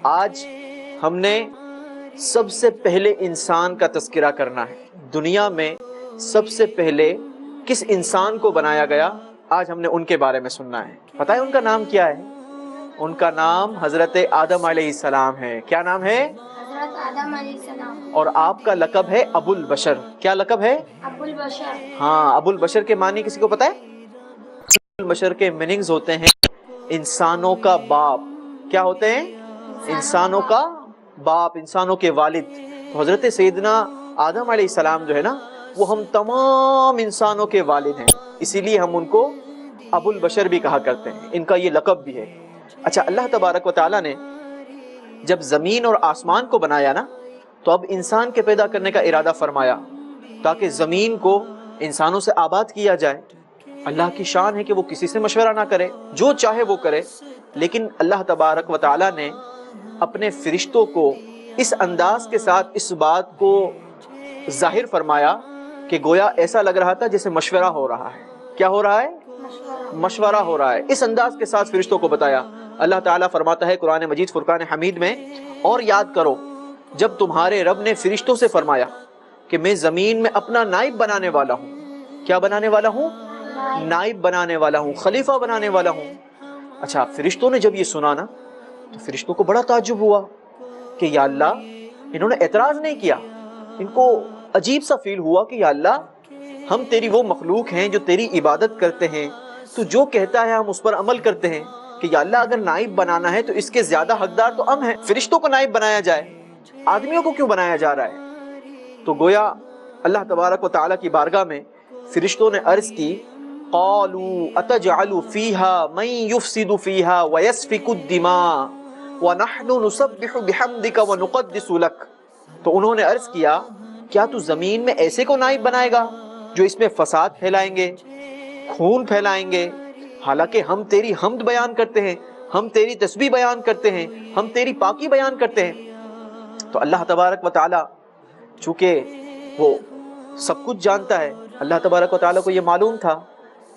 آج ہم نے سب سے پہلے انسان کا تذکرہ کرنا ہے۔ دنیا میں سب سے پہلے کس انسان کو بنایا گیا، آج ہم نے ان کے بارے میں سننا ہے۔ پتہ ہے ان کا نام کیا ہے؟ ان کا نام حضرت آدم علیہ السلام ہے۔ کیا نام ہے؟ حضرت آدم علیہ السلام۔ اور آپ کا لقب ہے ابو البشر۔ کیا لقب ہے؟ ابو البشر۔ ہاں، ابو البشر کے معنی کسی کو پتہ ہے؟ ابو البشر کے میننگز ہوتے ہیں انسانوں کا باپ۔ کیا ہوتے ہیں؟ انسانوں کا باپ، انسانوں کے والد۔ تو حضرت سیدنا آدم علیہ السلام جو ہے نا، وہ ہم تمام انسانوں کے والد ہیں، اسی لیے ہم ان کو ابو البشر بھی کہا کرتے ہیں، ان کا یہ لقب بھی ہے۔ اچھا، اللہ تبارک و تعالیٰ نے جب زمین اور آسمان کو بنایا نا، تو اب انسان کے پیدا کرنے کا ارادہ فرمایا تاکہ زمین کو انسانوں سے آباد کیا جائے۔ اللہ کی شان ہے کہ وہ کسی سے مشورہ نہ کرے، جو چاہے وہ کرے، لیکن اللہ تبارک و تعالیٰ نے اپنے فرشتوں کو اس انداز کے ساتھ اس بات کو ظاہر فرمایا کہ گویا ایسا لگ رہا تھا جیسے مشورہ ہو رہا ہے۔ کیا ہو رہا ہے؟ مشورہ ہو رہا ہے۔ اس انداز کے ساتھ فرشتوں کو بتایا۔ اللہ تعالیٰ فرماتا ہے قرآن مجید فرقان حمید میں، اور یاد کرو جب تمہارے رب نے فرشتوں سے فرمایا کہ میں زمین میں اپنا نائب بنانے والا ہوں۔ کیا بنانے والا ہوں؟ نائب بنانے والا ہوں، خلیفہ بنانے والا ہوں۔ اچھا، فرشتوں نے جب یہ سنا نا، تو فرشتوں کو بڑا تعجب ہوا کہ یا اللہ، انہوں نے اعتراض نہیں کیا، ان کو عجیب سا فیل ہوا کہ یا اللہ، ہم تیری وہ مخلوق ہیں جو تیری عبادت کرتے ہیں، تو جو کہتا ہے ہم اس پر عمل کرتے ہیں، کہ یا اللہ اگر نائب بنانا ہے تو اس کے زیادہ حقدار تو ہم ہیں، فرشتوں کو نائب بنایا جائے، آدمیوں کو کیوں بنایا جا رہا ہے؟ تو گویا اللہ تبارک و تعالیٰ کی بارگاہ میں فرشتوں نے عرض کی، قالوا اتجعل فيها من يفسد فيها ويسفك الدماء ونحن نسبح بحمدك ونقدس لك۔ تو انہوں نے عرض کیا، کیا تو زمین میں ایسے کو نائب بنائے گا جو اس میں فساد پھیلائیں گے، خون پھیلائیں گے، حالانکہ ہم تیری حمد بیان کرتے ہیں، ہم تیری تسبیح بیان کرتے ہیں، ہم تیری پاکی بیان کرتے ہیں۔ تو اللہ تبارک و تعالی چونکہ وہ سب کچھ جانتا ہے، اللہ تبارک و تعالیٰ کو یہ معلوم تھا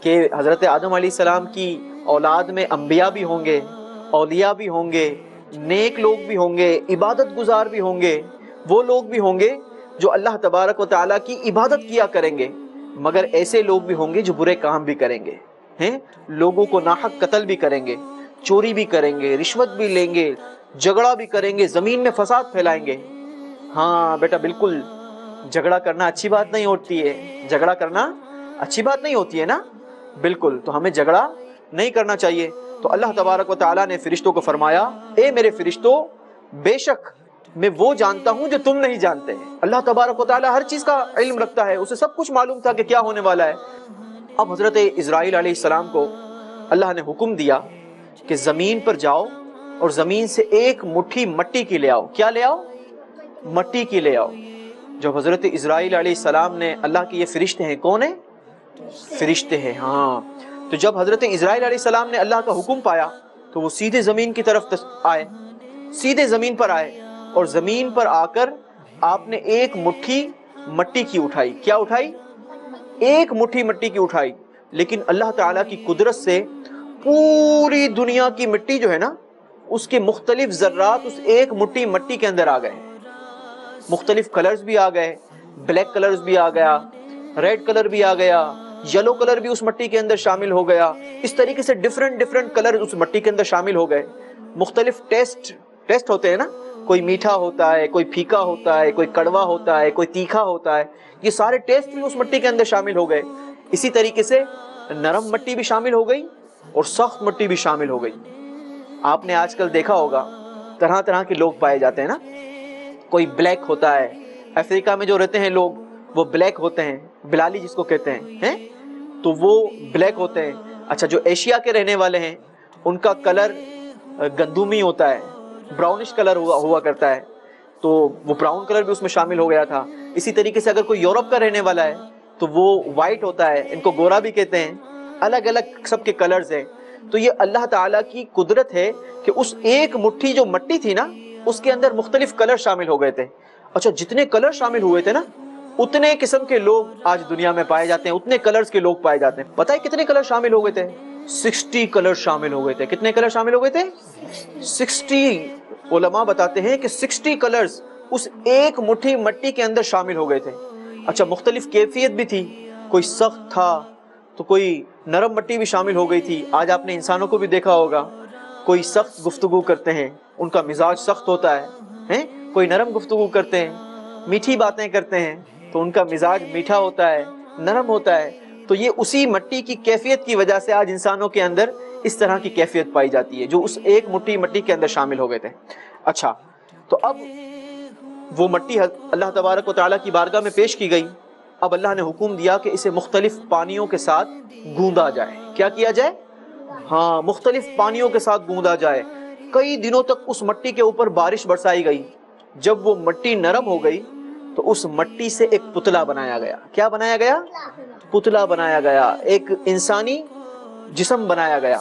کہ حضرت آدم علیہ السلام کی اولاد میں انبیاء بھی ہوں گے، اولیاء بھی ہوں گے، نیک لوگ بھی ہوں گے، عبادت گزار بھی ہوں گے، وہ لوگ بھی ہوں گے جو اللہ تبارک و تعالیٰ کی عبادت کیا کریں گے، مگر ایسے لوگ بھی ہوں گے جو برے کام بھی کریں گے، ہیں، لوگوں کو ناحق قتل بھی کریں گے، چوری بھی کریں گے، رشوت بھی لیں گے، جھگڑا بھی کریں گے، زمین میں فساد پھیلائیں گے۔ ہاں بیٹا، بالکل جھگڑا کرنا اچھی بات نہیں ہوتی ہے، جھگڑا کرنا اچھی بات نہیں ہوتی ہے نا، بالکل، تو ہمیں جھگڑا نہیں کرنا چاہیے۔ تو اللہ تبارک و تعالیٰ نے فرشتوں کو فرمایا، اے میرے فرشتوں، بے شک میں وہ جانتا ہوں جو تم نہیں جانتے۔ اللہ تبارک و تعالیٰ ہر چیز کا علم رکھتا ہے، اسے سب کچھ معلوم تھا کہ کیا ہونے والا ہے۔ اب حضرت اسرائیل علیہ السلام کو اللہ نے حکم دیا کہ زمین پر جاؤ اور زمین سے ایک مٹھی مٹی کی لے آؤ۔ کیا لے آؤ؟ مٹی کی لے آؤ۔ جب حضرت اسرائیل علیہ السلام نے، اللہ کے یہ فرشتے ہیں، کون ہیں؟ فرشتے ہیں، ہاں۔ تو جب حضرت اسرائیل علیہ السلام نے اللہ کا حکم پایا تو وہ سیدھے زمین کی طرف آئے، سیدھے زمین پر آئے، اور زمین پر آ کر آپ نے ایک مٹھی مٹی کی اٹھائی۔ کیا اٹھائی؟ ایک مٹھی مٹی کی اٹھائی، لیکن اللہ تعالیٰ کی قدرت سے پوری دنیا کی مٹی جو ہے نا، اس کے مختلف ذرات اس ایک مٹھی مٹی کے اندر آ گئے، مختلف کلرز بھی آ گئے، بلیک کلرز بھی آ گیا، ریڈ کلر بھی آ گیا، یلو کلر بھی اس مٹی کے اندر شامل ہو گیا، اس طریقے سے ڈیفرنٹ کلر اس مٹی کے اندر شامل ہو گئے۔ مختلف ٹیسٹ ہوتے ہیں نا، کوئی میٹھا ہوتا ہے، کوئی پھیکا ہوتا ہے، کوئی کڑوا ہوتا ہے، کوئی تیکھا ہوتا ہے، یہ سارے ٹیسٹ بھی اس مٹی کے اندر شامل ہو گئے۔ اسی طریقے سے نرم مٹی بھی شامل ہو گئی اور سخت مٹی بھی شامل ہو گئی۔ آپ نے آج کل دیکھا ہوگا طرح طرح کے لوگ پائے جاتے ہیں نا، کوئی بلیک ہوتا ہے، افریقہ میں جو رہتے ہیں لوگ وہ بلیک ہوتے ہیں، بلالی جس کو کہتے ہیں، تو وہ بلیک ہوتے ہیں۔ اچھا، جو ایشیا کے رہنے والے ہیں ان کا کلر گندمی ہوتا ہے، براؤنش کلر ہوا کرتا ہے، تو وہ براؤن کلر بھی اس میں شامل ہو گیا تھا۔ اسی طریقے سے اگر کوئی یورپ کا رہنے والا ہے تو وہ وائٹ ہوتا ہے، ان کو گورا بھی کہتے ہیں، الگ الگ سب کے کلرز ہیں۔ تو یہ اللہ تعالیٰ کی قدرت ہے کہ اس ایک مٹھی جو مٹی تھی نا، اس کے اندر مختلف کلر شامل ہو گئے تھے۔ اچھا، جتنے کلر شامل ہوئے تھے نا، اتنے قسم کے لوگ آج دنیا میں پائے جاتے ہیں، اتنے کلرز کے لوگ پائے جاتے ہیں۔ پتہ ہے کتنے کلر شامل ہو گئے تھے؟ 60 کلر شامل ہو گئے تھے. کتنے کلر شامل ہو گئے تھے؟ 60. علماء بتاتے ہیں کہ 60 کلرز اس ایک مٹھی مٹی کے اندر شامل ہو گئے تھے. اچھا مختلف کیفیت بھی تھی, کوئی سخت تھا تو کوئی نرم مٹی بھی شامل ہو گئی تھی. آج آپ نے انسانوں کو بھی دیکھا ہوگا, کوئی سخت گفتگو کرتے ہیں, ان کا مزاج سخت ہوتا ہے, کوئی نرم گفتگو کرتے ہیں, میٹھی باتیں کرتے ہیں تو ان کا مزاج میٹھا ہوتا ہے, نرم ہوتا ہے. تو یہ اسی مٹی کی کیفیت کی وجہ سے آج انسانوں کے اندر اس طرح کی کیفیت پائی جاتی ہے جو اس ایک مٹھی مٹی کے اندر شامل ہو گئے تھے. اچھا تو اب وہ مٹی اللہ تبارک و تعالیٰ کی بارگاہ میں پیش کی گئی. اب اللہ نے حکم دیا کہ اسے مختلف پانیوں کے ساتھ گوندا جائے. کیا کیا جائے؟ ہاں, مختلف پانیوں کے ساتھ گوندا جائے. کئی دنوں تک اس مٹی کے اوپر بارش برسائی گئی. جب وہ مٹی نرم ہو گئی تو اس مٹی سے ایک پتلا بنایا گیا. کیا بنایا گیا؟ پتلا بنایا گیا, ایک انسانی جسم بنایا گیا,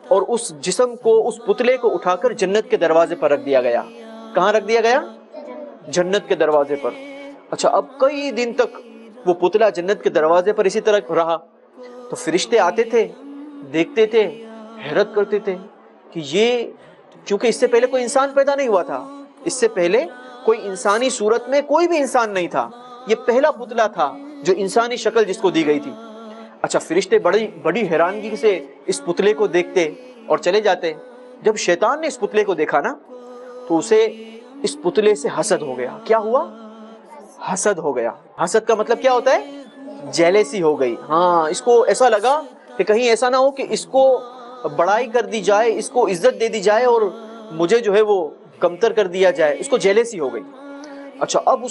اور اس جسم کو, اس پتلے کو اٹھا کر جنت کے دروازے پر رکھ دیا گیا. کہاں رکھ دیا گیا؟ جنت کے دروازے پر. اچھا اب کئی دن تک وہ پتلا جنت کے دروازے پر اسی طرح رہا. تو فرشتے آتے تھے, دیکھتے تھے, حیرت کرتے تھے کہ یہ, چونکہ اس سے پہلے کوئی انسان پیدا نہیں ہوا تھا, اس سے پہلے کوئی انسانی صورت میں کوئی بھی انسان نہیں تھا, یہ پہلا پتلا تھا جو انسانی شکل جس کو دی گئی تھی. اچھا فرشتے بڑی حیرانگی سے اس پتلے کو دیکھتے اور چلے جاتے. جب شیطان نے اس پتلے کو دیکھا نا تو اسے اس پتلے سے حسد ہو گیا. کیا ہوا؟ حسد ہو گیا. حسد کا مطلب کیا ہوتا ہے؟ جیلیسی ہو گئی. ہاں, اس کو ایسا لگا کہ کہیں ایسا نہ ہو کہ اس کو بڑائی کر دی جائے, اس کو عزت دے دی جائے اور مجھے جو ہے وہ کمتر کر دیا جائے. اس کو جیلیسی ہو گئی. اچھا اب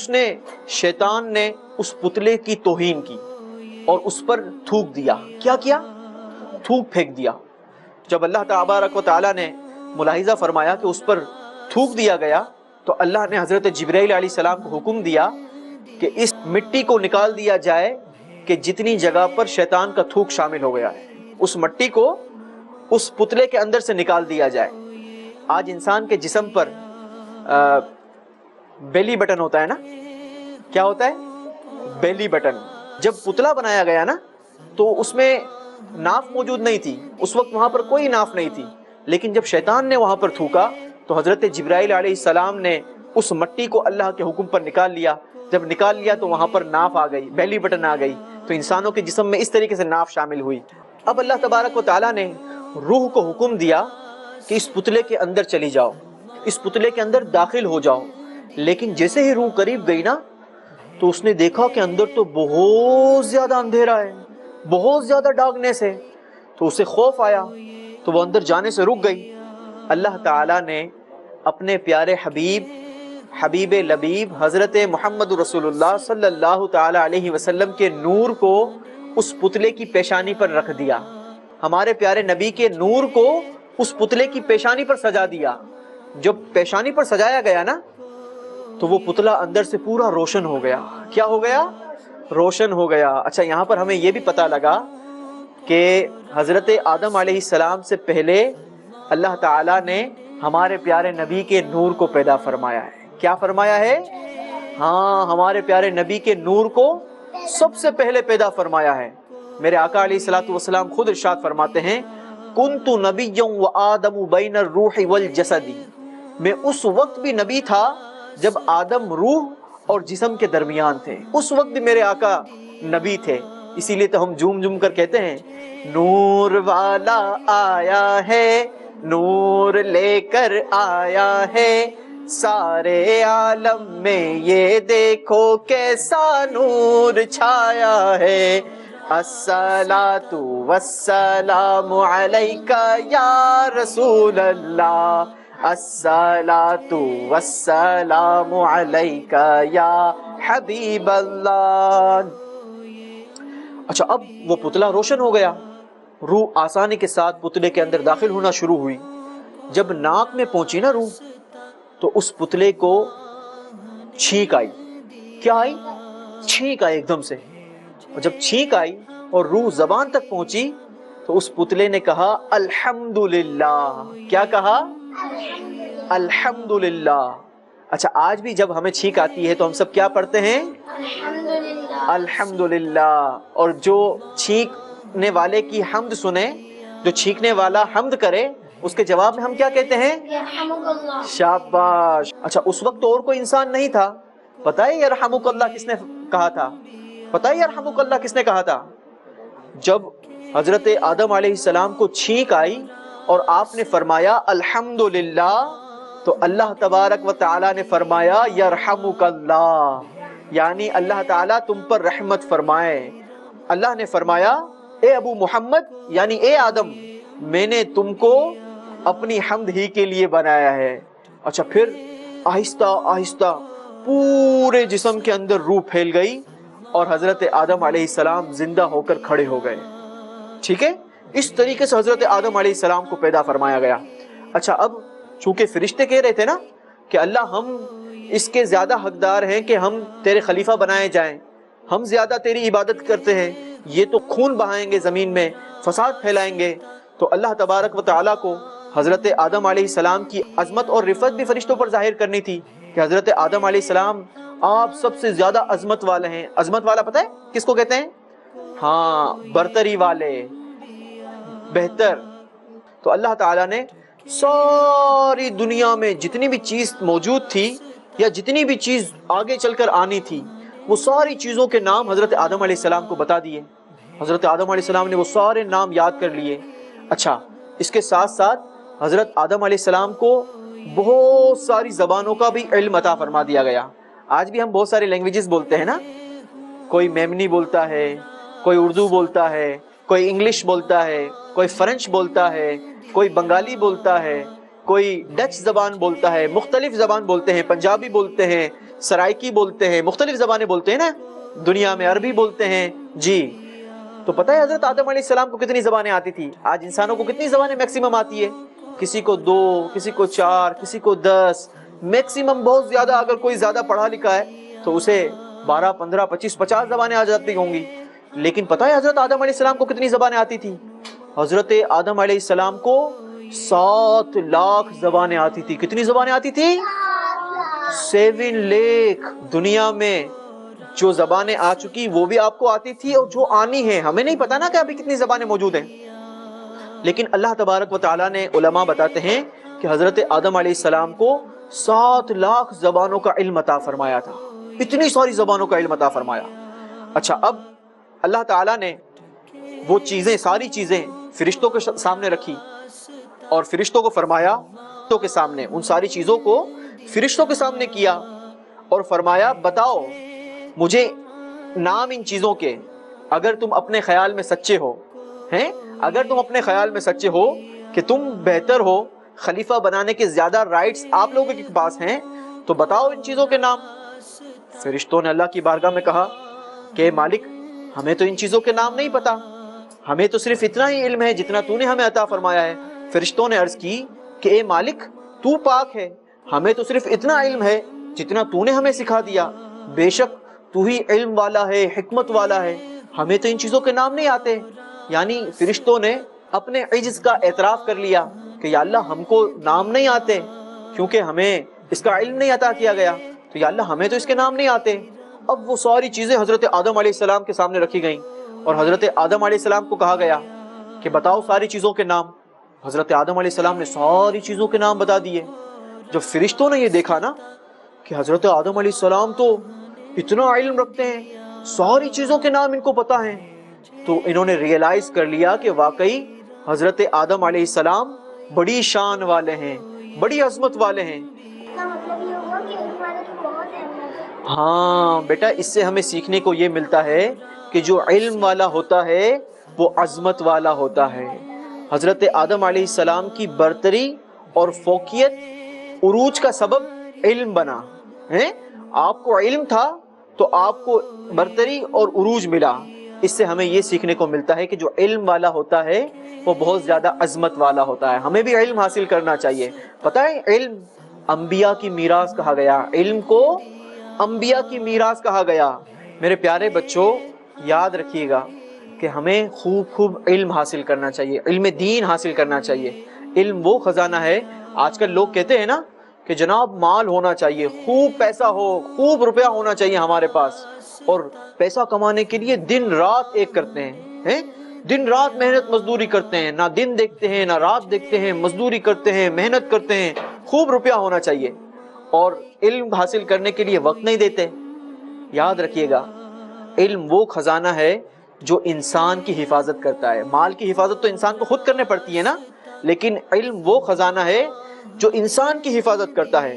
شیطان نے اس پتلے کی توہین کی اور اس پر تھوک دیا. کیا کیا؟ تھوک پھینک دیا. جب اللہ تبارک و تعالیٰ نے ملاحظہ فرمایا کہ اس پر تھوک دیا گیا تو اللہ نے حضرت جبرائیل علیہ السلام کو حکم دیا کہ اس مٹی کو نکال دیا جائے کہ جتنی جگہ پر شیطان کا تھوک شامل ہو گیا ہے, اس مٹی کو اس پتلے کے اندر سے نکال دیا جائے. آج انسان کے جسم پر بیلی بٹن ہوتا ہے نا, کیا ہوتا ہے؟ بیلی بٹن. جب پتلا بنایا گیا نا تو اس میں ناف موجود نہیں تھی, اس وقت وہاں پر کوئی ناف نہیں تھی. لیکن جب شیطان نے وہاں پر تھوکا تو حضرت جبرائیل علیہ السلام نے اس مٹی کو اللہ کے حکم پر نکال لیا. جب نکال لیا تو وہاں پر ناف آ گئی, بیلی بٹن آ گئی. تو انسانوں کے جسم میں اس طریقے سے ناف شامل ہوئی. اب اللہ تبارک و تعالیٰ نے روح کو حکم دیا کہ اس پتلے کے اندر چلی جاؤ, اس پتلے کے اندر داخل ہو جاؤ. لیکن جیسے ہی روح قریب گئی نا تو اس نے دیکھا کہ اندر تو بہت زیادہ اندھیرا ہے, بہت زیادہ ڈارکنیس ہے. تو اسے خوف آیا تو وہ اندر جانے سے رک گئی. اللہ تعالیٰ نے اپنے پیارے حبیب لبیب حضرت محمد رسول اللہ صلی اللہ تعالی علیہ وسلم کے نور کو اس پتلے کی پیشانی پر رکھ دیا. ہمارے پیارے نبی کے نور کو اس پتلے کی پیشانی پر سجا دیا. جب پیشانی پر سجایا گیا نا تو وہ پتلا اندر سے پورا روشن ہو گیا. کیا ہو گیا؟ روشن ہو گیا. اچھا یہاں پر ہمیں یہ بھی پتہ لگا کہ حضرت آدم علیہ السلام سے پہلے اللہ تعالیٰ نے ہمارے پیارے نبی کے نور کو پیدا فرمایا ہے. کیا فرمایا ہے؟ ہاں, ہمارے پیارے نبی کے نور کو سب سے پہلے پیدا فرمایا ہے. میرے آقا علیہ الصلوۃ والسلام خود ارشاد فرماتے ہیں, کنت نبیا وآدم بین الروح والجسد, میں اس وقت بھی نبی تھا جب آدم روح اور جسم کے درمیان تھے. اس وقت بھی میرے آقا نبی تھے. اسی لیے تو ہم جھوم جھوم کر کہتے ہیں, نور والا آیا ہے, نور لے کر آیا ہے, سارے عالم میں یہ دیکھو کیسا نور چھایا ہے. الصلاۃ والسلام علیک یا رسول اللہ, الصلاۃ والسلام علیک یا حبیب اللہ. اچھا اب وہ پتلا روشن ہو گیا. روح آسانی کے ساتھ پتلے کے اندر داخل ہونا شروع ہوئی. جب ناک میں پہنچی نا روح تو اس پتلے کو چھینک آئی. کیا آئی؟ چھینک آئی ایک دم سے. اور جب چھینک آئی اور روح زبان تک پہنچی تو اس پتلے نے کہا الحمدللہ. کیا کہا؟ الحمدللہ. اچھا آج بھی جب ہمیں چھینک آتی ہے تو ہم سب کیا پڑھتے ہیں؟ الحمدللہ. اور جو چھینکنے والے کی حمد سنے جو چھینکنے والا حمد کرے اس کے جواب میں ہم کیا کہتے ہیں؟ یرحمک اللہ۔ شاباش۔ اچھا اس وقت تو اور کوئی انسان نہیں تھا، پتہ ہے یرحمک اللہ کس نے کہا تھا؟ پتہ ہے یرحمک اللہ کس نے کہا تھا؟ جب حضرت آدم علیہ السلام کو چھینک آئی اور آپ نے فرمایا الحمدللہ، تو اللہ تبارک و تعالی نے فرمایا یرحمک اللہ، یعنی اللہ تعالیٰ تم پر رحمت فرمائے۔ اللہ نے فرمایا اے ابو محمد یعنی اے آدم، میں نے تم کو اپنی حمد ہی کے لیے بنایا ہے۔ اچھا پھر آہستہ آہستہ پورے جسم کے اندر روح پھیل گئی اور حضرت آدم علیہ السلام زندہ ہو کر کھڑے ہو گئے۔ ٹھیک ہے، اس طریقے سے حضرت آدم علیہ السلام کو پیدا فرمایا گیا۔ اچھا اب چونکہ فرشتے کہہ رہے تھے نا کہ اللہ ہم اس کے زیادہ حقدار ہیں کہ ہم تیرے خلیفہ بنائے جائیں، ہم زیادہ تیری عبادت کرتے ہیں، یہ تو خون بہائیں گے زمین میں، فساد پھیلائیں گے، تو اللہ تبارک و تعالیٰ کو حضرت آدم علیہ السلام کی عظمت اور رفعت بھی فرشتوں پر ظاہر کرنی تھی کہ حضرت آدم علیہ السلام آپ سب سے زیادہ عظمت والے ہیں۔ عظمت والا پتہ ہے کس کو کہتے ہیں؟ ہاں، برتری والے، بہتر۔ تو اللہ تعالیٰ نے ساری دنیا میں جتنی بھی چیز موجود تھی یا جتنی بھی چیز آگے چل کر آنی تھی، وہ ساری چیزوں کے نام حضرت آدم علیہ السلام کو بتا دیے۔ حضرت آدم علیہ السلام نے وہ سارے نام یاد کر لیے۔ اچھا اس کے ساتھ ساتھ حضرت آدم علیہ السلام کو بہت ساری زبانوں کا بھی علم عطا فرما دیا گیا۔ آج بھی ہم بہت ساری لینگویجز بولتے ہیں نا، کوئی میمنی بولتا ہے، کوئی اردو بولتا ہے، کوئی انگلش بولتا ہے، کوئی فرنچ بولتا ہے، کوئی بنگالی بولتا ہے، کوئی ڈچ زبان بولتا ہے، مختلف زبان بولتے ہیں، پنجابی بولتے ہیں، سرائکی بولتے ہیں، مختلف زبانیں بولتے ہیں نا دنیا میں، عربی بولتے ہیں جی۔ تو پتہ ہے حضرت آدم علیہ السلام کو کتنی زبانیں آتی تھی؟ آج انسانوں کو کتنی زبانیں میکسیمم آتی ہے؟ کسی کو 2، کسی کو 4، کسی کو 10، میکسیمم بہت زیادہ اگر کوئی زیادہ پڑھا لکھا ہے تو اسے 12، 15، 25، 50 زبانیں آ جاتی ہوں گی۔ لیکن پتہ ہے حضرت آدم علیہ السلام کو کتنی زبانیں آتی تھی؟ حضرت آدم علیہ السلام کو 7 لاکھ زبانیں آتی تھی۔ کتنی زبانیں آتی تھی؟ 7 لاکھ۔ دنیا میں جو زبانیں آ چکی وہ بھی آپ کو آتی تھی اور جو آنی ہے، ہمیں نہیں پتا نا کہ ابھی کتنی زبانیں موجود ہیں، لیکن اللہ تبارک و تعالیٰ نے، علماء بتاتے ہیں کہ حضرت آدم علیہ السلام کو 7 لاکھ زبانوں کا علم عطا فرمایا تھا، اتنی ساری زبانوں کا علم عطا فرمایا۔ اچھا اب اللہ تعالیٰ نے وہ چیزیں، ساری چیزیں فرشتوں کے سامنے رکھی اور فرشتوں کو فرمایا، فرشتوں کے سامنے ان ساری چیزوں کو فرشتوں کے سامنے کیا اور فرمایا بتاؤ مجھے نام ان چیزوں کے، اگر تم اپنے خیال میں سچے ہو ہیں، اگر تم اپنے خیال میں سچے ہو کہ تم بہتر ہو، خلیفہ بنانے کے زیادہ رائٹس آپ لوگوں کے پاس ہیں، تو بتاؤ ان چیزوں کے نام۔ فرشتوں نے اللہ کی بارگاہ میں کہا کہ مالک ہمیں تو ان چیزوں کے نام نہیں پتا، ہمیں تو صرف اتنا ہی علم ہے جتنا تو نے ہمیں عطا فرمایا ہے۔ فرشتوں نے عرض کی کہ اے مالک تو پاک ہے، ہمیں تو صرف اتنا علم ہے جتنا تو نے ہمیں سکھا دیا، بے شک تو ہی علم والا ہے، حکمت والا ہے، ہمیں تو ان چیزوں کے نام نہیں آتے۔ یعنی فرشتوں نے اپنے عجز کا اعتراف کر لیا کہ یا اللہ ہم کو نام نہیں آتے کیونکہ ہمیں اس کا علم نہیں عطا کیا گیا، تو یا اللہ ہمیں تو اس کے نام نہیں آتے۔ اب وہ ساری چیزیں حضرت آدم علیہ السلام کے سامنے رکھی گئیں اور حضرت آدم علیہ السلام کو کہا گیا کہ بتاؤ ساری چیزوں کے نام۔ حضرت آدم علیہ السلام نے ساری چیزوں کے نام بتا دیے۔ جب فرشتوں نے یہ دیکھا نا کہ حضرت آدم علیہ السلام تو اتنا علم رکھتے ہیں، ساری چیزوں کے نام ان کو پتا ہیں، تو انہوں نے ریئلائز کر لیا کہ واقعی حضرت آدم علیہ السلام بڑی شان والے ہیں، بڑی عظمت والے ہیں۔ اس کا مطلب یہ ہوا کہ علم والے کی بہت اہمیت ہے۔ ہاں بیٹا، اس سے ہمیں سیکھنے کو یہ ملتا ہے کہ جو علم والا ہوتا ہے وہ عظمت والا ہوتا ہے۔ حضرت آدم علیہ السلام کی برتری اور فوقیت، عروج کا سبب علم بنا ہے۔ آپ کو علم تھا تو آپ کو برتری اور عروج ملا۔ اس سے ہمیں یہ سیکھنے کو ملتا ہے کہ جو علم والا ہوتا ہے وہ بہت زیادہ عظمت والا ہوتا ہے۔ ہمیں بھی علم حاصل کرنا چاہیے۔ پتہ ہے علم انبیاء کی میراث کہا گیا، علم کو انبیاء کی میراث کہا گیا۔ میرے پیارے بچوں یاد رکھیے گا کہ ہمیں خوب علم حاصل کرنا چاہیے، علم دین حاصل کرنا چاہیے۔ علم وہ خزانہ ہے، آج کل لوگ کہتے ہیں نا کہ جناب مال ہونا چاہیے، خوب پیسہ ہو، خوب روپیہ ہونا چاہیے ہمارے پاس، اور پیسہ کمانے کے لیے دن رات ایک کرتے ہیں۔ دن رات محنت مزدوری کرتے ہیں، نہ دن دیکھتے ہیں نہ رات دیکھتے ہیں، مزدوری کرتے ہیں، محنت کرتے ہیں، خوب روپیہ ہونا چاہیے، اور علم حاصل کرنے کے لیے وقت نہیں دیتے۔ یاد رکھیے گا، علم وہ خزانہ ہے جو انسان کی حفاظت کرتا ہے۔ مال کی حفاظت تو انسان کو خود کرنے پڑتی ہے نا، لیکن علم وہ خزانہ ہے جو انسان کی حفاظت کرتا ہے۔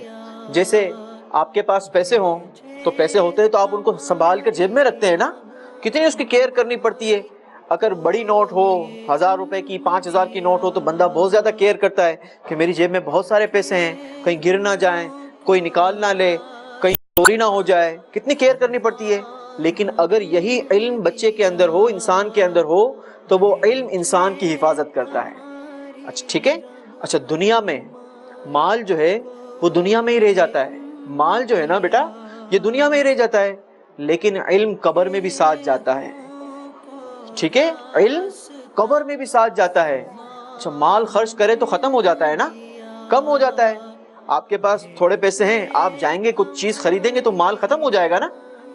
جیسے آپ کے پاس پیسے ہوں تو پیسے ہوتے ہیں تو آپ ان کو سنبھال کر جیب میں رکھتے ہیں نا، کتنی اس کی کیئر کرنی پڑتی ہے۔ اگر بڑی نوٹ ہو، 1000 روپے کی، 5000 کی نوٹ ہو، تو بندہ بہت زیادہ کیئر کرتا ہے کہ میری جیب میں بہت سارے پیسے ہیں، کہیں گر نہ جائیں، کوئی نکال نہ لے، کہیں چوری نہ ہو جائے، کتنی کیئر کرنی پڑتی ہے۔ لیکن اگر یہی علم بچے کے اندر ہو، انسان کے اندر ہو، تو وہ علم انسان کی حفاظت کرتا ہے۔ اچھا ٹھیک ہے۔ اچھا، دنیا میں مال جو ہے وہ دنیا میں ہی رہ جاتا ہے، مال جو ہے نا بیٹا یہ دنیا میں ہی رہ جاتا ہے، لیکن علم قبر میں بھی ساتھ جاتا ہے۔ ٹھیک ہے، علم قبر میں بھی ساتھ جاتا ہے۔ اچھا، مال خرچ کرے تو ختم ہو جاتا ہے نا، کم ہو جاتا ہے۔ آپ کے پاس تھوڑے پیسے ہیں، آپ جائیں گے کچھ چیز خریدیں گے تو مال ختم ہو جائے گا نا،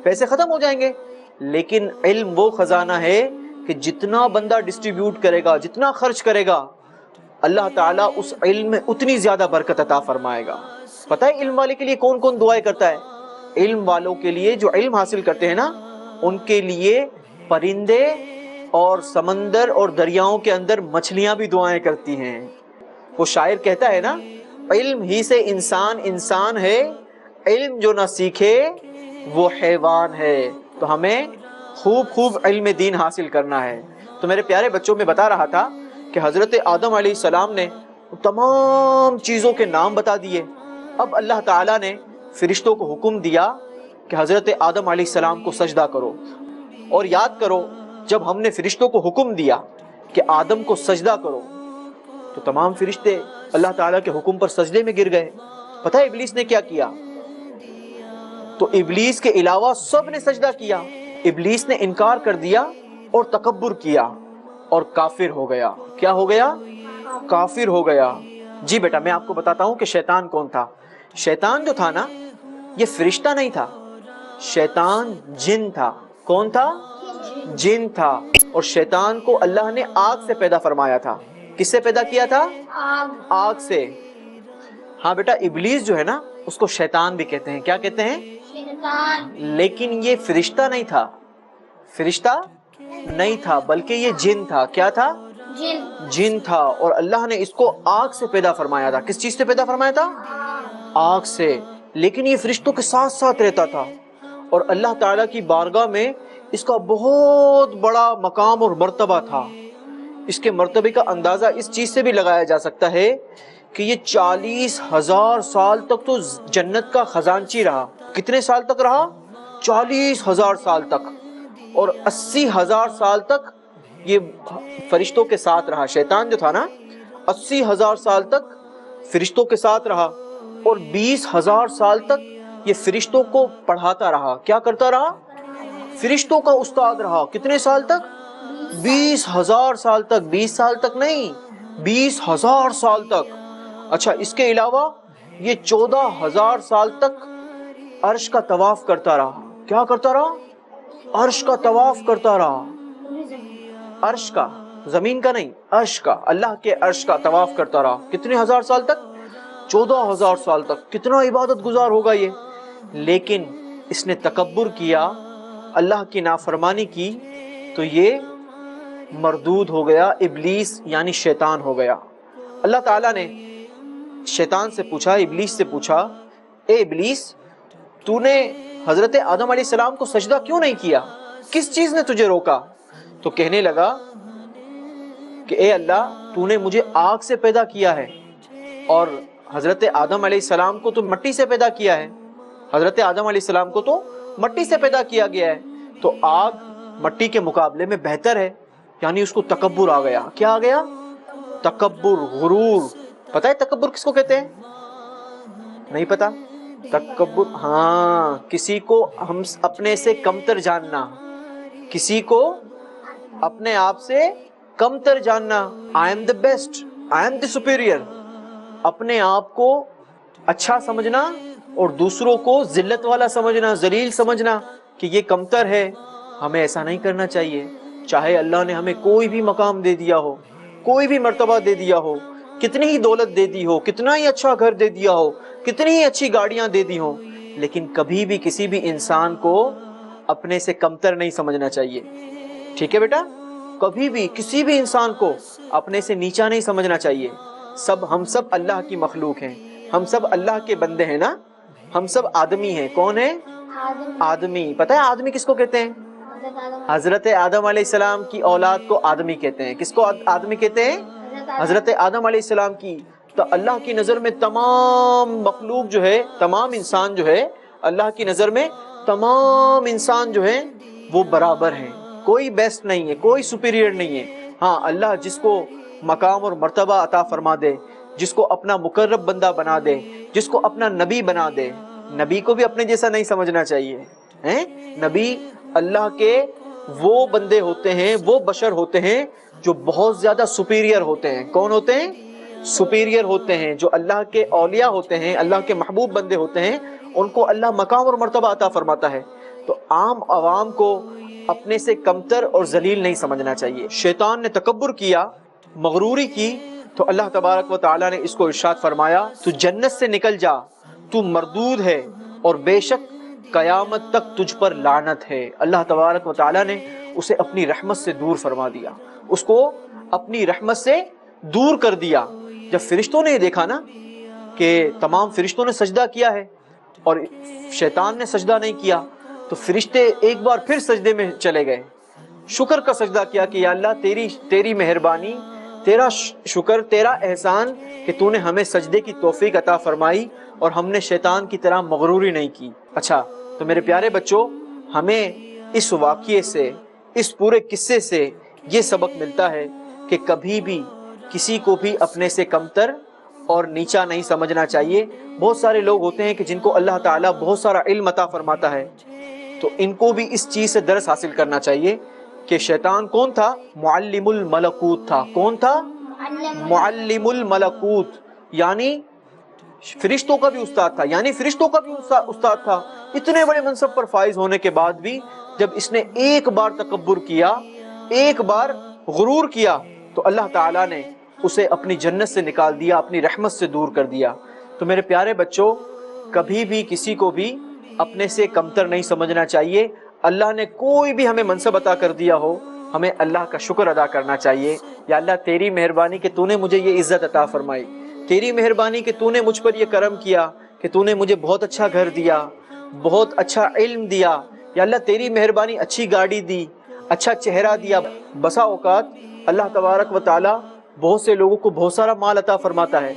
پیسے ختم ہو جائیں گے۔ لیکن علم وہ خزانہ ہے کہ جتنا بندہ ڈسٹریبیوٹ کرے گا، جتنا خرچ کرے گا، اللہ تعالیٰ اس علم میں اتنی زیادہ برکت عطا فرمائے گا۔ پتہ ہے علم والے کے لیے کون کون دعائیں کرتا ہے؟ علم والوں کے لیے، جو علم حاصل کرتے ہیں نا، ان کے لیے پرندے اور سمندر اور دریاؤں کے اندر مچھلیاں بھی دعائیں کرتی ہیں۔ وہ شاعر کہتا ہے نا، علم ہی سے انسان انسان ہے، علم جو نہ سیکھے وہ حیوان ہے۔ تو ہمیں خوب خوب علم دین حاصل کرنا ہے۔ تو میرے پیارے بچوں میں بتا رہا تھا کہ حضرت آدم علیہ السلام نے تمام چیزوں کے نام بتا دیے۔ اب اللہ تعالیٰ نے فرشتوں کو حکم دیا کہ حضرت آدم علیہ السلام کو سجدہ کرو، اور یاد کرو جب ہم نے فرشتوں کو حکم دیا کہ آدم کو سجدہ کرو تو تمام فرشتے اللہ تعالیٰ کے حکم پر سجدے میں گر گئے۔ پتہ ہے ابلیس نے کیا کیا؟ تو ابلیس کے علاوہ سب نے سجدہ کیا۔ ابلیس نے انکار کر دیا اور تکبر کیا اور کافر ہو گیا۔ کیا ہو گیا؟ کافر ہو گیا۔ جی بیٹا، میں آپ کو بتاتا ہوں کہ شیطان کون تھا۔ شیطان جو تھا نا، یہ فرشتہ نہیں تھا، شیطان جن تھا۔ کون تھا؟ جن تھا۔ اور شیطان کو اللہ نے آگ سے پیدا فرمایا تھا۔ کس سے پیدا کیا تھا؟ آگ سے۔ ہاں بیٹا، ابلیس جو ہے نا اس کو شیطان بھی کہتے ہیں۔ کیا کہتے ہیں؟ شیطان۔ لیکن یہ فرشتہ نہیں تھا، فرشتہ نہیں تھا، بلکہ یہ جن تھا۔ کیا تھا؟ جن تھا۔ اور اللہ نے اس کو آگ سے پیدا فرمایا تھا۔ کس چیز سے پیدا فرمایا تھا؟ آگ سے۔ لیکن یہ فرشتوں کے ساتھ ساتھ رہتا تھا، اور اللہ تعالیٰ کی بارگاہ میں اس کا بہت بڑا مقام اور مرتبہ تھا۔ اس کے مرتبے کا اندازہ اس چیز سے بھی لگایا جا سکتا ہے کہ یہ 40,000 سال تک تو جنت کا خزانچی رہا۔ کتنے سال تک رہا؟ 40,000 سال تک۔ اور 80,000 سال تک یہ فرشتوں کے ساتھ رہا۔ شیطان جو تھا نا 80,000 سال تک فرشتوں کے ساتھ رہا، اور 20,000 سال تک یہ فرشتوں کو پڑھاتا رہا۔ کیا کرتا رہا؟ فرشتوں کا استاد رہا۔ کتنے سال تک؟ 20,000 سال تک۔ 20 سال تک نہیں، 20,000 سال تک۔ اچھا، اس کے علاوہ یہ 14,000 سال تک عرش کا طواف کرتا رہا۔ کیا کرتا رہا؟ عرش کا طواف کرتا رہا۔ عرش کا، زمین کا نہیں، عرش کا، اللہ کے عرش کا طواف کرتا رہا۔ کتنے ہزار سال تک؟ 14,000 سال تک۔ کتنا عبادت گزار ہوگا یہ۔ لیکن اس نے تکبر کیا، اللہ کی نافرمانی کی، تو یہ مردود ہو گیا، ابلیس یعنی شیطان ہو گیا۔ اللہ تعالیٰ نے شیطان سے پوچھا، ابلیس سے پوچھا، اے ابلیس، تو نے حضرت آدم علیہ السلام کو سجدہ کیوں نہیں کیا؟ کس چیز نے تجھے روکا؟ تو کہنے لگا کہ اے اللہ، تو نے مجھے آگ سے پیدا کیا ہے، اور حضرت آدم علیہ السلام کو تو مٹی سے پیدا کیا ہے۔ حضرت آدم علیہ السلام کو تو مٹی سے پیدا کیا گیا ہے، تو آگ مٹی کے مقابلے میں بہتر ہے۔ یعنی اس کو تکبر آ گیا۔ کیا آ گیا؟ تکبر، غرور۔ پتہ ہے تکبر کس کو کہتے ہیں؟ نہیں پتا؟ تکبر، ہاں، کسی کو ہم اپنے سے کمتر جاننا، کسی کو اپنے آپ سے کمتر جاننا۔ I am the best, I am the superior۔ اپنے آپ کو اچھا سمجھنا اور دوسروں کو ذلت والا سمجھنا، ذلیل سمجھنا کہ یہ کمتر ہے۔ ہمیں ایسا نہیں کرنا چاہیے۔ چاہے اللہ نے ہمیں کوئی بھی مقام دے دیا ہو، کوئی بھی مرتبہ دے دیا ہو، کتنی ہی دولت دے دی ہو، کتنا ہی اچھا گھر دے دیا ہو، کتنی ہی اچھی گاڑیاں دے دی ہوں، لیکن کبھی بھی کسی بھی انسان کو اپنے سے کمتر نہیں سمجھنا چاہیے. ٹھیک ہے بیٹا؟ کبھی بھی کسی بھی انسان کو اپنے سے نیچا نہیں سمجھنا چاہیے. ہم سب اللہ کی مخلوق ہیں، ہم سب اللہ کے بندے ہیں نا. ہم سب آدمی ہیں. کون ہیں؟ آدمی. پتہ ہے آدمی کس کو کہتے ہیں؟ حضرت آدم علیہ السلام کی اولاد کو آدمی کہتے ہیں. کس کو آدمی کہتے ہیں؟ حضرت آدم علیہ السلام کی. تو اللہ کی نظر میں تمام مخلوق جو ہے، تمام انسان جو ہے، اللہ کی نظر میں تمام انسان جو ہیں وہ برابر ہیں. کوئی بیسٹ نہیں ہے، کوئی سپیریئر نہیں ہے. ہاں، اللہ جس کو مقام اور مرتبہ عطا فرما دے، جس کو اپنا مقرب بندہ بنا دے، جس کو اپنا نبی بنا دے، نبی کو بھی اپنے جیسا نہیں سمجھنا چاہیے. نبی اللہ کے وہ بندے ہوتے ہیں، وہ بشر ہوتے ہیں جو بہت زیادہ سپیریئر ہوتے ہیں. کون ہوتے ہیں؟ سپیریئر ہوتے ہیں. جو اللہ کے اولیاء ہوتے ہیں، اللہ کے محبوب بندے ہوتے ہیں، ان کو اللہ مقام اور مرتبہ عطا فرماتا ہے. تو عام عوام کو اپنے سے کمتر اور ذلیل نہیں سمجھنا چاہیے. شیطان نے تکبر کیا، مغروری کی، تو اللہ تبارک و تعالیٰ نے اس کو ارشاد فرمایا تو جنت سے نکل جا، تو مردود ہے، اور بے شک قیامت تک تجھ پر لعنت ہے. اللہ تبارک و تعالیٰ نے اسے اپنی رحمت سے دور فرما دیا، اس کو اپنی رحمت سے دور کر دیا. جب فرشتوں نے یہ دیکھا نا کہ تمام فرشتوں نے سجدہ کیا ہے اور شیطان نے سجدہ نہیں کیا، تو فرشتے ایک بار پھر سجدے میں چلے گئے، شکر کا سجدہ کیا کہ یا اللہ تیری مہربانی، تیرا شکر، تیرا احسان کہ تو نے ہمیں سجدے کی توفیق عطا فرمائی اور ہم نے شیطان کی طرح مغروری نہیں کی. اچھا، تو میرے پیارے بچوں، ہمیں اس واقعے سے، اس پورے قصے سے یہ سبق ملتا ہے کہ کبھی بھی کسی کو بھی اپنے سے کمتر اور نیچا نہیں سمجھنا چاہیے. بہت سارے لوگ ہوتے ہیں کہ جن کو اللہ تعالیٰ بہت سارا علم عطا فرماتا ہے، تو ان کو بھی اس چیز سے درس حاصل کرنا چاہیے کہ شیطان کون تھا؟ معلم الملکوت تھا. کون تھا؟ معلم الملکوت، یعنی فرشتوں کا بھی استاد تھا، یعنی فرشتوں کا بھی استاد تھا. اتنے بڑے منصب پر فائز ہونے کے بعد بھی جب اس نے ایک بار تکبر کیا، ایک بار غرور کیا، تو اللہ تعالیٰ نے اسے اپنی جنت سے نکال دیا، اپنی رحمت سے دور کر دیا. تو میرے پیارے بچوں، کبھی بھی کسی کو بھی اپنے سے کمتر نہیں سمجھنا چاہیے. اللہ نے کوئی بھی ہمیں منصب عطا کر دیا ہو، ہمیں اللہ کا شکر ادا کرنا چاہیے. یا اللہ تیری مہربانی کہ تو نے مجھے یہ عزت عطا فرمائی، تیری مہربانی کہ تو نے مجھ پر یہ کرم کیا کہ تو نے مجھے بہت اچھا گھر دیا، بہت اچھا علم دیا. یا اللہ تیری مہربانی، اچھی گاڑی دی، اچھا چہرہ دیا. بسا اوقات اللہ تبارک و تعالیٰ بہت سے لوگوں کو بہت سارا مال عطا فرماتا ہے.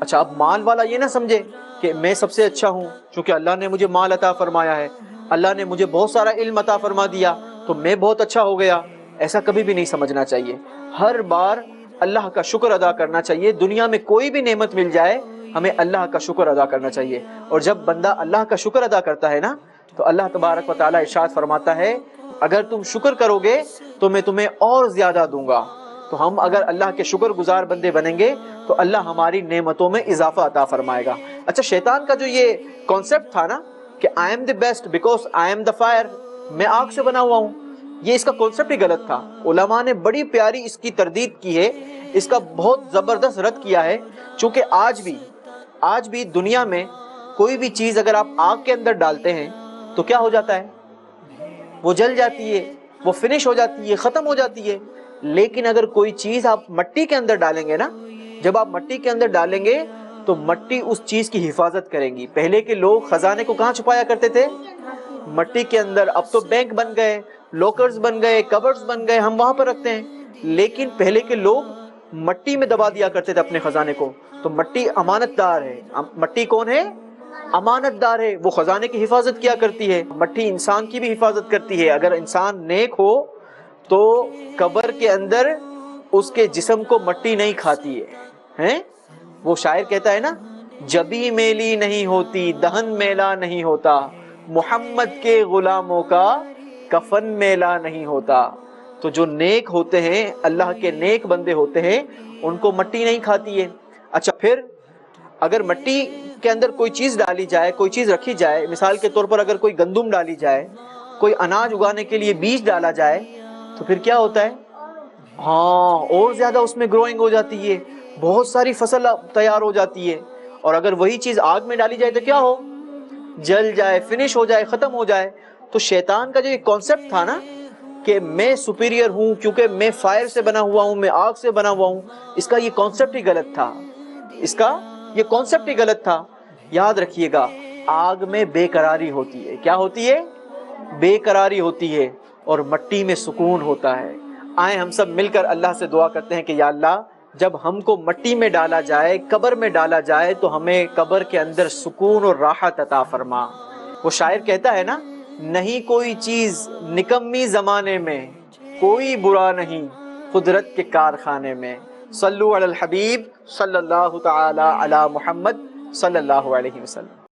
اچھا، اب مال والا یہ نہ سمجھے کہ میں سب سے اچھا ہوں چونکہ اللہ نے مجھے مال عطا فرمایا ہے، اللہ نے مجھے بہت سارا علم عطا فرما دیا تو میں بہت اچھا ہو گیا. ایسا کبھی بھی نہیں سمجھنا چاہیے. ہر بار اللہ کا شکر ادا کرنا چاہیے. دنیا میں کوئی بھی نعمت مل جائے، ہمیں اللہ کا شکر ادا کرنا چاہیے. اور جب بندہ اللہ کا شکر ادا کرتا ہے نا، تو اللہ تبارک و تعالیٰ ارشاد فرماتا ہے اگر تم شکر کرو گے تو میں تمہیں اور زیادہ دوں گا. تو ہم اگر اللہ کے شکر گزار بندے بنیں گے تو اللہ ہماری نعمتوں میں اضافہ عطا فرمائے گا. اچھا، شیطان کا جو یہ کانسیپٹ تھا نا کہ I am the best because I am the fire، میں آگ سے بنا ہوا ہوں، یہ اس کا کانسیپٹ ہی غلط تھا. علماء نے بڑی پیاری اس کی تردید کی ہے، اس کا بہت زبردست رد کیا ہے. چونکہ آج بھی دنیا میں کوئی بھی چیز اگر آپ آگ کے اندر ڈالتے ہیں تو کیا ہو جاتا ہے؟ وہ جل جاتی ہے، وہ فنش ہو جاتی ہے، ختم ہو جاتی ہے. لیکن اگر کوئی چیز آپ مٹی کے اندر ڈالیں گے نا، جب آپ مٹی کے اندر ڈالیں گے تو مٹی اس چیز کی حفاظت کریں گی. پہلے کے لوگ خزانے کو کہاں چھپایا کرتے تھے؟ مٹی کے اندر. اب تو بینک بن گئے، لاکرز بن گئے، کبرز بن گئے، ہم وہاں پر رکھتے ہیں. لیکن پہلے کے لوگ مٹی میں دبا دیا کرتے تھے اپنے خزانے کو. تو مٹی امانت دار ہے. مٹی کون ہے؟ امانت دار ہے، وہ خزانے کی حفاظت کیا کرتی ہے. مٹی انسان کی بھی حفاظت کرتی ہے. اگر انسان نیک ہو تو قبر کے اندر اس کے جسم کو مٹی نہیں کھاتی ہے. وہ شاعر کہتا ہے نا، جبی میلی نہیں ہوتی، دہن میلا نہیں ہوتا، محمد کے غلاموں کا کفن میلا نہیں ہوتا. تو جو نیک ہوتے ہیں، اللہ کے نیک بندے ہوتے ہیں، ان کو مٹی نہیں کھاتی ہے. اچھا، پھر اگر مٹی کے اندر کوئی چیز ڈالی جائے، کوئی چیز رکھی جائے، مثال کے طور پر اگر کوئی گندم ڈالی جائے، کوئی اناج اگانے کے لیے بیج ڈالا جائے، تو پھر کیا ہوتا ہے؟ ہاں، اور زیادہ اس میں گروئنگ ہو جاتی ہے، بہت ساری فصل تیار ہو جاتی ہے. اور اگر وہی چیز آگ میں ڈالی جائے تو کیا ہو؟ جل جائے، فنش ہو جائے، ختم ہو جائے. تو شیطان کا جو یہ کانسیپٹ تھا نا کہ میں سپیریئر ہوں کیونکہ میں فائر سے بنا ہوا ہوں، میں آگ سے بنا ہوا ہوں، اس کا یہ کانسیپٹ ہی غلط تھا. اس کا یہ کانسیپٹ ہی غلط تھا. یاد رکھیے گا، آگ میں بے قراری ہوتی ہے. کیا ہوتی ہے؟ بے قراری ہوتی ہے، اور مٹی میں سکون ہوتا ہے. آئیں ہم سب مل کر اللہ سے دعا کرتے ہیں کہ یا اللہ، جب ہم کو مٹی میں ڈالا جائے، قبر میں ڈالا جائے، تو ہمیں قبر کے اندر سکون اور راحت عطا فرما. وہ شاعر کہتا ہے نا، نہیں کوئی چیز نکمی زمانے میں، کوئی برا نہیں قدرت کے کارخانے میں. صلو علی الحبیب صلی اللہ تعالی علی محمد صلی اللہ علیہ وسلم.